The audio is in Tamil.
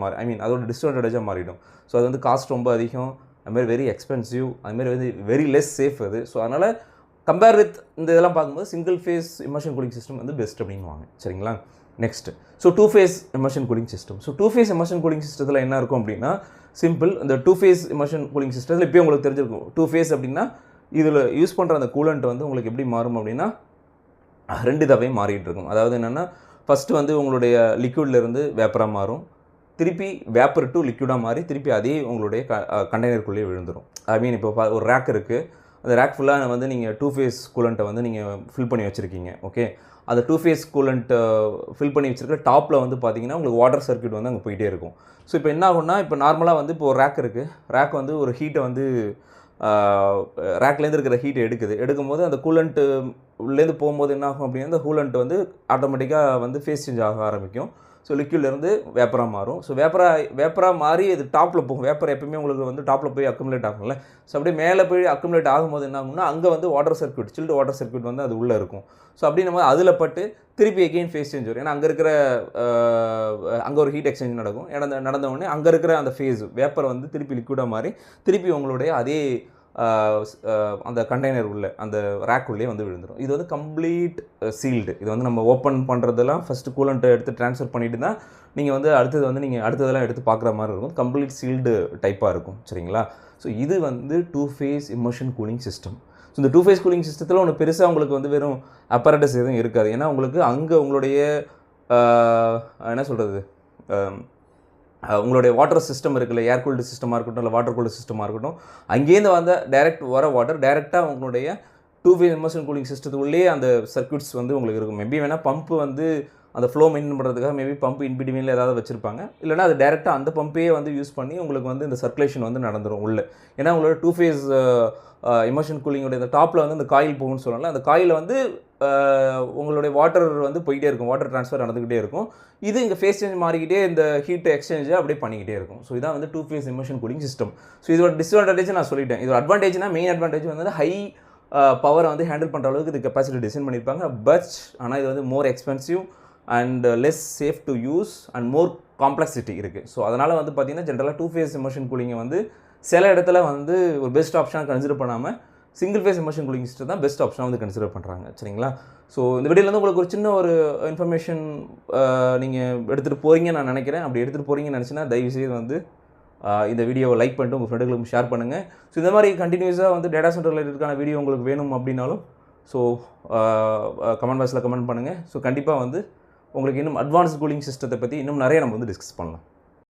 மாறி அதோட டிஸ்அட்வான்டேஜாக மாறிடும். ஸோ அது வந்து காஸ்ட் ரொம்ப அதிகம், அதுமாதிரி வெரி எக்ஸ்பென்சிவ், அதுமாதிரி வந்து வெரி லெஸ் சேஃப் அது. ஸோ அதனால் கம்பேர் வித் இந்த இதெல்லாம் பார்க்கும்போது single phase immersion cooling system வந்து பெஸ்ட் அப்படின்வாங்க. சரிங்களா? Next, so 2 phase immersion cooling system. So 2 phase immersion cooling சிஸ்டத்தில் என்ன இருக்கும் அப்படின்னா சிம்பிள். இந்த 2 ஃபேஸ் இமர்ஷன் கூலிங் சிஸ்டத்தில் இப்போயும் உங்களுக்கு தெரிஞ்சிருக்கும். 2 ஃபேஸ் அப்படின்னா இதில் யூஸ் பண்ணுற அந்த கூலண்ட் வந்து உங்களுக்கு எப்படி மாறும் அப்படின்னா 2 தடவையும் மாறிட்டு இருக்கும். அதாவது என்னென்னா ஃபஸ்ட்டு வந்து உங்களுடைய லிக்விட்லேருந்து வேப்பராக மாறும், திருப்பி வேப்பர் டு லிக்விடாக மாறி திருப்பி அதே உங்களுடைய கண்டெய்னருக்குள்ளேயே விழுந்துடும். இப்போ ஒரு ரேக் இருக்குது, அந்த ரேக் ஃபுல்லாக வந்து நீங்கள் 2 ஃபேஸ் கூலண்ட்டை வந்து நீங்கள் ஃபில் பண்ணி வச்சுருக்கீங்க. ஓகே, அந்த 2 ஃபேஸ் கூலண்ட்டை ஃபில் பண்ணி வச்சுருக்க டாப்பில் வந்து பார்த்தீங்கன்னா உங்களுக்கு வாட்டர் சர்க்யூட் வந்து அங்கே போயிட்டே இருக்கும். ஸோ இப்போ என்ன ஆகும்னா, இப்போ நார்மலாக வந்து இப்போ ஒரு ரேக் இருக்குது, ரேக் வந்து ஒரு ஹீட்டை வந்து ரேக்லேருந்து இருக்கிற ஹீட்டை எடுக்கும்போது அந்த கூலண்ட்டு உள்ளேருந்து போகும்போது என்ன ஆகும் அப்படின்னா, அந்த கூலண்ட் வந்து ஆட்டோமேட்டிக்காக வந்து ஃபேஸ் சேஞ்ச் ஆக ஆரம்பிக்கும். ஸோ லிக்விட்லேருந்து வேப்பராக மாறும். ஸோ வேப்பராக மாறி அது டாப்பில் போகும். வேப்பர் எப்பவுமே உங்களுக்கு வந்து டாப்பில் போய் அக்குமுலேட் ஆகும்ல. ஸோ அப்படியே மேலே போய் அக்குமுலேட் ஆகும்போது என்ன ஆகும்னா, அங்கே வந்து water circuit, chilled water circuit வந்து அது உள்ளே இருக்கும். ஸோ அப்படின்னும் போது அதில் பட்டு திருப்பி எகெயின் ஃபேஸ் சேஞ்ச் வரும். ஏன்னா அங்கே ஒரு ஹீட் எக்ஸ்சேஞ்ச் நடக்கும். நடந்த உடனே அங்கே இருக்கிற அந்த ஃபேஸ் வேப்பர் வந்து திருப்பி லிக்விடாக மாறி திருப்பி உங்களுடைய அதே அந்த கண்டெய்னர் உள்ள அந்த ரேக் உள்ளே வந்து விழுந்துடும். இது வந்து கம்ப்ளீட் சீல்டு. இது வந்து நம்ம ஓப்பன் பண்ணுறதெல்லாம் ஃபஸ்ட்டு கூலண்ட்டை எடுத்து ட்ரான்ஸ்ஃபர் பண்ணிவிட்டு தான் நீங்கள் வந்து அடுத்தது வந்து நீங்கள் அடுத்ததெல்லாம் எடுத்து பார்க்குற மாதிரி இருக்கும். கம்ப்ளீட் சீல்டு டைப்பாக இருக்கும். சரிங்களா? ஸோ இது வந்து 2 phase immersion cooling system. So இந்த 2 ஃபேஸ் கூலிங் சிஸ்டத்தில் ஒன்று பெருசாக உங்களுக்கு வந்து வெறும் அப்பரேட்டஸ் எதுவும் இருக்காது. ஏன்னா உங்களுக்கு அங்கே உங்களுடைய என்ன சொல்கிறது, உங்களுடைய வாட்டர் சிஸ்டம் இருக்குல்ல, ஏர் கூல்டு சிஸ்டமாக இருக்கட்டும் இல்லை வாட்டர் கூல்டு சிஸ்டமாக இருக்கட்டும், அங்கேருந்து வந்த டைரெக்ட் வர வாட்டர் டைரெக்டாக உங்களுடைய 2 ஃபேஸ் இமர்ஷன் கூலிங் சிஸ்டத்துக்குள்ளேயே அந்த சர்க்யூட்ஸ் வந்து உங்களுக்கு இருக்கும். மேபி வேணால் பம்ப் வந்து அந்த ஃப்ளோ மெயின்டைன் பண்ணுறதுக்காக மேபி பம்ப் இன்பிட்வீனில் ஏதாவது வச்சுருப்பாங்க. இல்லைனா அது டேரெக்டாக அந்த பம்பையே வந்து யூஸ் பண்ணி உங்களுக்கு வந்து இந்த சர்க்குலேஷன் வந்து நடந்துடும் உள்ளே. ஏன்னா உங்களோட 2 ஃபேஸ் இமர்ஷன் கூலிங்கோட இந்த டாப்பில் வந்து அந்த காயில் போகும்னு சொல்லலாம். அந்த காயில் வந்து உங்களுடைய வாட்டர் வந்து போயிட்டே இருக்கும், வாட்டர் ட்ரான்ஸ்ஃபர் நடந்துக்கிட்டே இருக்கும். இது இங்கே ஃபேஸ் சேஞ்ச் மாறிக்கிட்டே இந்த ஹீட் எக்ஸ்சேஞ்சை அப்படியே பண்ணிக்கிட்டே இருக்கும். ஸோ இதான் வந்து 2 phase immersion cooling system. So இதோட டிஸ்அட்வான்டேஜ் நான் சொல்லிட்டேன். இதோட அட்வான்டேஜ்னா மெயின் அட்வான்டேஜ் வந்து ஹை பவரை வந்து ஹேண்டில் பண்ணுற அளவுக்கு இது கெப்பாசிட்டி டிசைன் பண்ணியிருப்பாங்க. பட் ஆனால் இது வந்து மோர் expensive and less safe to use and more complexity இருக்குது. ஸோ அதனால் வந்து பார்த்திங்கன்னா ஜென்ரலாக 2 ஃபேஸ் இமர்ஷன் கூலிங்கை வந்து சில இடத்துல வந்து ஒரு பெஸ்ட் ஆப்ஷனாக கன்சிடர் பண்ணாமல் single phase immersion cooling system தான் பெஸ்ட் ஆப்ஷனாக வந்து கன்சிடர் பண்ணுறாங்க. சரிங்களா? ஸோ இந்த வீடியோவில் வந்து உங்களுக்கு ஒரு சின்ன ஒரு இன்ஃபர்மேஷன் நீங்கள் எடுத்துகிட்டு போகிறீங்கன்னு நான் நினைக்கிறேன். அப்படி எடுத்துகிட்டு போகிறீங்கன்னு நினச்சின்னா தயவுசெய்து வந்து இந்த வீடியோவை லைக் பண்ணிட்டு உங்கள் ஃப்ரெண்டுகளுக்கு ஷேர் பண்ணுங்கள். ஸோ இந்த மாதிரி கண்டினியூஸாக வந்து டேட்டா சென்டர் ரிலேட்டடான வீடியோ உங்களுக்கு வேணும் அப்படின்னாலும் ஸோ கமெண்ட் பாக்ஸில் கமெண்ட் பண்ணுங்கள். ஸோ கண்டிப்பாக வந்து உங்களுக்கு இன்னும் அட்வான்ஸ் கூலிங் சிஸ்டத்தை பற்றி இன்னும் நிறைய நம்ம வந்து டிஸ்கஸ் பண்ணலாம்.